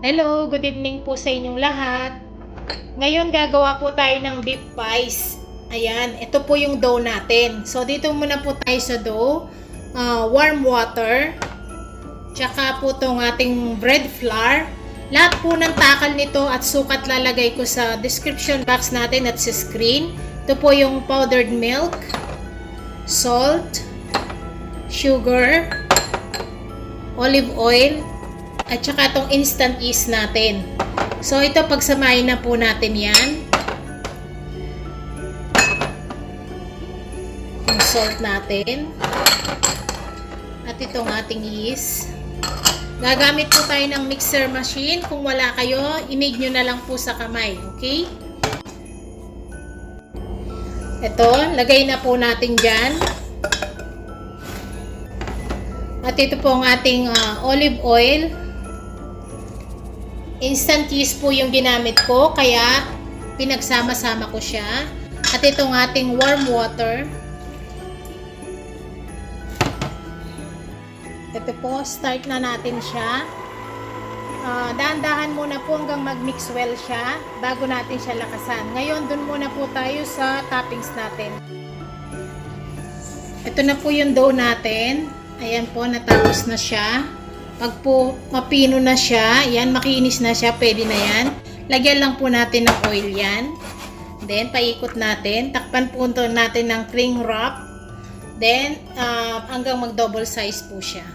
Hello, good evening po sa inyong lahat. Ngayon gagawa po tayo ng beef pies. Ayan, ito po yung dough natin. So dito muna po tayo sa dough. Warm water. Tsaka po itong ating bread flour. Lahat po ng takal nito at sukat lalagay ko sa description box natin at sa screen. Ito po yung powdered milk, salt, sugar, olive oil, at saka itong instant yeast natin. So ito pagsamahin na po natin yan. Yung salt natin. At itong ating yeast. Gagamit po tayo ng mixer machine. Kung wala kayo, i-made nyo na lang po sa kamay. Okay? Ito, lagay na po natin dyan. At ito po ang ating olive oil. Instant yeast po yung ginamit ko, kaya pinagsama-sama ko siya. At itong ating warm water. Ito po, start na natin siya. Dahan-dahan muna po hanggang mag-mix well siya bago natin siya lakasan. Ngayon, dun muna po tayo sa toppings natin. Ito na po yung dough natin. Ayan po, natapos na siya. Pag po mapino na siya, yan, makinis na siya, pwede na yan. Lagyan lang po natin ng oil yan. Then, paikot natin. Takpan po natin ng cling wrap. Then, hanggang mag-double size po siya.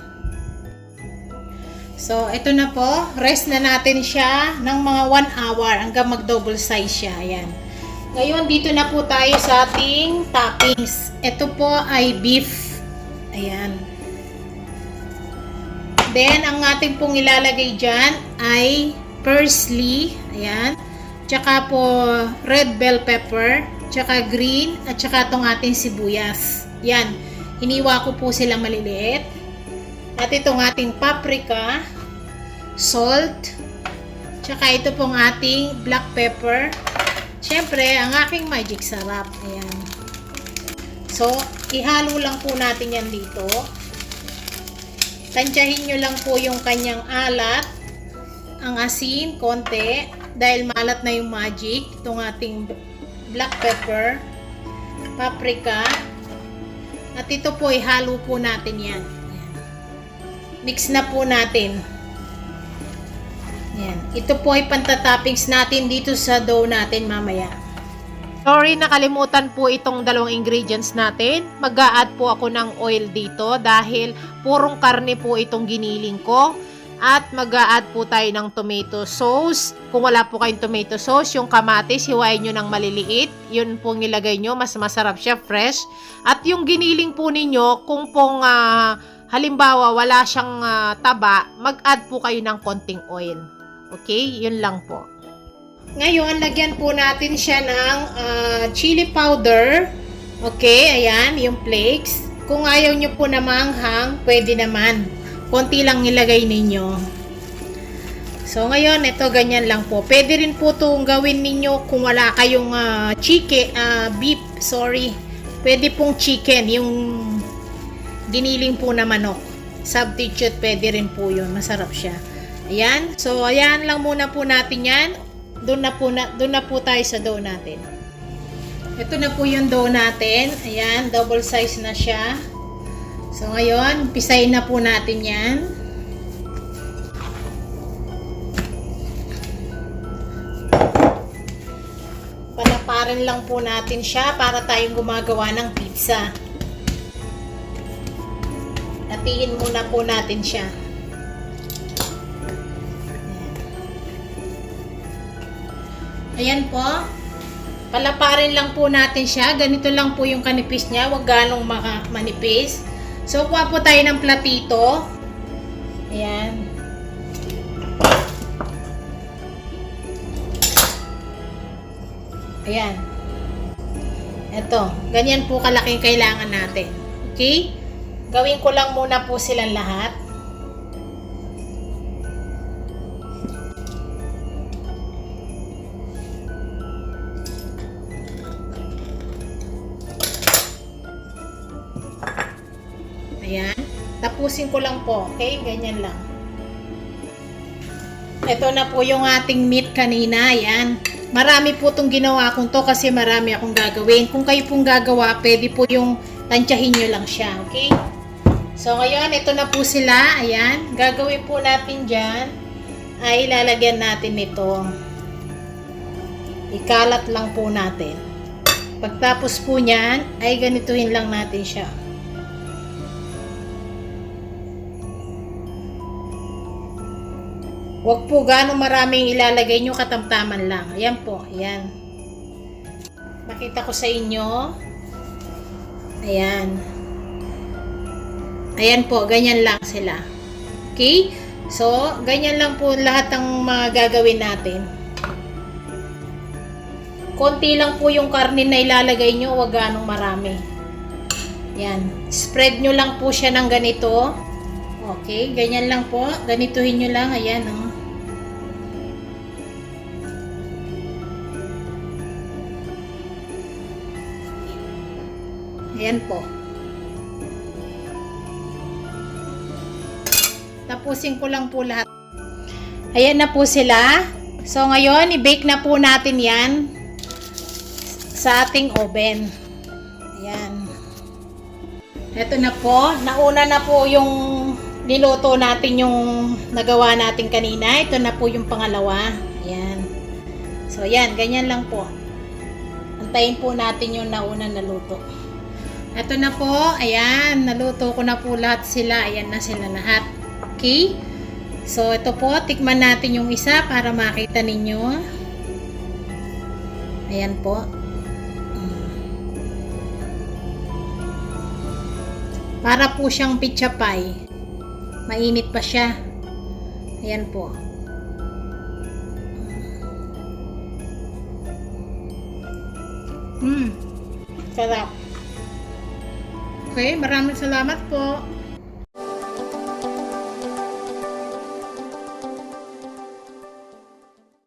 So, ito na po. Rest na natin siya ng mga 1 hour hanggang mag-double size siya. Ayan. Ngayon, dito na po tayo sa ating toppings. Ito po ay beef. Ayan. Then, ang ating pong ilalagay dyan ay parsley. Ayan. Tsaka po red bell pepper. Tsaka green. At tsaka itong ating sibuyas. Yan. Hiniwa ko po silang maliliit. At itong ating paprika. Salt. Tsaka ito pong ating black pepper. Siyempre, ang aking magic sarap. Ayan. So, ihalo lang po natin yan dito. Tansyahin nyo lang po yung kanyang alat, ang asin, konti, dahil malat na yung magic, itong ating black pepper, paprika, at ito po, ihalo po natin yan. Mix na po natin. Yan. Ito po ay pantatoppings natin dito sa dough natin mamaya. Sorry, nakalimutan po itong dalawang ingredients natin. Mag-a-add po ako ng oil dito dahil purong karne po itong giniling ko. At mag-a-add po tayo ng tomato sauce. Kung wala po kayong tomato sauce, yung kamatis, hiwain nyo ng maliliit. Yun pong nilagay nyo, mas masarap siya, fresh. At yung giniling po ninyo, kung pong halimbawa wala siyang taba, mag-add po kayo ng konting oil. Okay? Yun lang po. Ngayon, lagyan po natin siya ng chili powder. Okay, ayan, yung flakes. Kung ayaw nyo po na maanghang, pwede naman. Konti lang ilagay ninyo. So, ngayon, ito, ganyan lang po. Pwede rin po itong gawin ninyo kung wala kayong beef, sorry. Pwede pong chicken, yung giniling po na manok. Substitute, pwede rin po yun. Masarap siya. Ayan. So, ayan lang muna po natin yan. Doon na po tayo sa dough natin. Ito na po yung dough natin. Ayan, double size na siya. So ngayon, pisahin na po natin yan. Palaparin lang po natin siya para tayong gumagawa ng pizza. Hatiin muna po natin siya. Ayan po. Palaparin lang po natin siya. Ganito lang po yung kanipis niya. Huwag ganong manipis. So, kuha po tayo ng platito. Ayan. Ayan. Ito. Ganyan po kalaking kailangan natin. Okay? Gawin ko lang muna po silang lahat. Ayan. Tapusin ko lang po. Okay? Ganyan lang. Ito na po yung ating meat kanina. Ayan. Marami po itong ginawa kong to kasi marami akong gagawin. Kung kayo pong gagawa, pwede po yung tansyahin nyo lang siya. Okay? So, ngayon, ito na po sila. Ayan. Gagawin po natin dyan ay ilalagyan natin ito. Ikalat lang po natin. Pagtapos po nyan, ay ganituhin lang natin siya. Huwag po gano'ng maraming ilalagay nyo, katamtaman lang. Ayan po, ayan. Makita ko sa inyo. Ayan. Ayan po, ganyan lang sila. Okay? So, ganyan lang po lahat ng mga gagawin natin. Konti lang po yung karne na ilalagay nyo, huwag gano'ng marami. Ayan. Spread nyo lang po siya ng ganito. Okay, ganyan lang po. Ganituhin nyo lang. Ayan, oh. Ayan po. Tapusin ko lang po lahat. Ayan na po sila. So, ngayon, i-bake na po natin yan sa ating oven. Ayan. Ito na po. Nauna na po yung niluto natin yung nagawa natin kanina. Ito na po yung pangalawa. Ayan. So, ayan. Ganyan lang po. Antayin po natin yung nauna na luto. Ito na po. Ayan. Naluto ko na po lahat sila. Ayan na sila lahat. Okay? So, ito po. Tikman natin yung isa para makita ninyo. Ayan po. Para po siyang pizza pie. Mainit pa siya. Ayan po. Sarap. Okay, maraming salamat po.